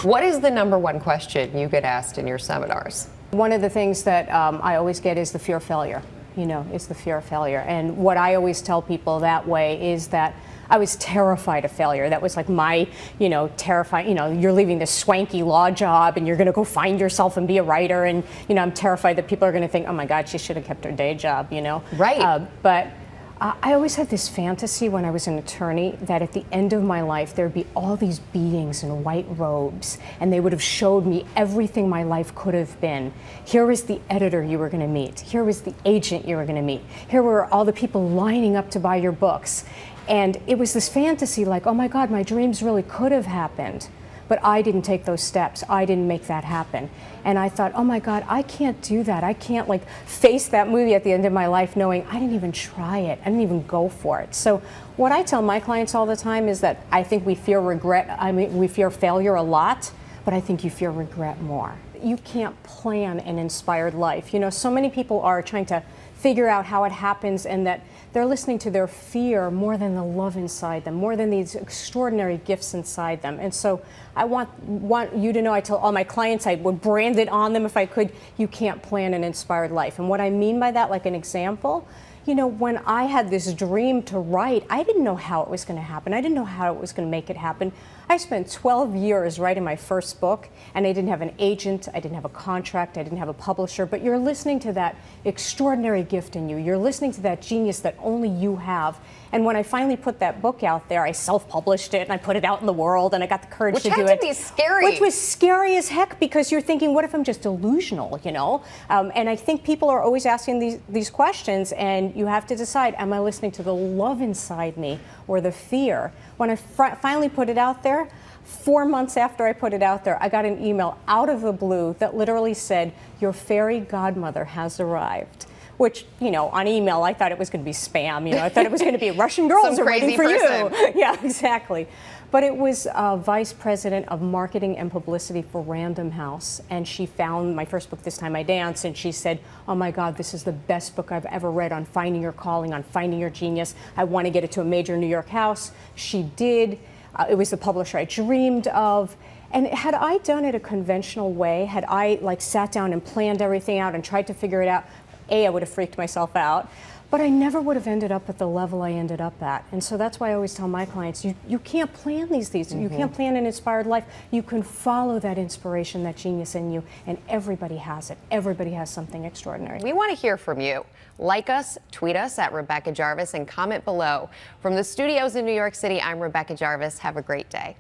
What is the number one question you get asked in your seminars? One of the things that I always get is the fear of failure. Is the fear of failure. And what I always tell people that way is that I was terrified of failure. That was like my, terrifying, you're leaving this swanky law job and you're going to go find yourself and be a writer. And, I'm terrified that people are going to think, oh my God, she should have kept her day job, Right. But I always had this fantasy when I was an attorney that at the end of my life there'd be all these beings in white robes and they would have showed me everything my life could have been. Here was the editor you were going to meet. Here was the agent you were going to meet. Here were all the people lining up to buy your books. And it was this fantasy like, oh my God, my dreams really could have happened. But I didn't take those steps. I didn't make that happen. And I thought, oh my God, I can't do that. I can't face that movie at the end of my life knowing I didn't even try it. I didn't even go for it. So what I tell my clients all the time is that I think we fear regret. We fear failure a lot, but I think you fear regret more. You can't plan an inspired life. So many people are trying to figure out how it happens and that they're listening to their fear more than the love inside them, more than these extraordinary gifts inside them. And so I want you to know, I tell all my clients, I would brand it on them if I could, you can't plan an inspired life. And what I mean by that, like an example, when I had this dream to write, I didn't know how it was going to happen. I didn't know how it was going to make it happen. I spent 12 years writing my first book, and I didn't have an agent, I didn't have a contract, I didn't have a publisher, but you're listening to that extraordinary gift in you. You're listening to that genius that only you have. And when I finally put that book out there, I self-published it and I put it out in the world and I got the courage to do it. Which had to be scary. Which was scary as heck because you're thinking, what if I'm just delusional, And I think people are always asking these questions and you have to decide, am I listening to the love inside me or the fear? When I finally put it out there, 4 months after I put it out there, I got an email out of the blue that literally said, your fairy godmother has arrived. Which, on email, I thought it was going to be spam. I thought it was going to be Russian girls are waiting for you. Yeah, exactly. But it was vice president of marketing and publicity for Random House. And she found my first book, This Time I Dance, and she said, oh my God, this is the best book I've ever read on finding your calling, on finding your genius. I want to get it to a major New York house. She did. It was the publisher I dreamed of. And had I done it a conventional way, had I sat down and planned everything out and tried to figure it out, I would have freaked myself out, but I never would have ended up at the level I ended up at. And so that's why I always tell my clients, you can't plan these things. You can't plan an inspired life. You can follow that inspiration, that genius in you, and everybody has it. Everybody has something extraordinary. We want to hear from you. Like us, tweet us at Rebecca Jarvis, and comment below. From the studios in New York City, I'm Rebecca Jarvis. Have a great day.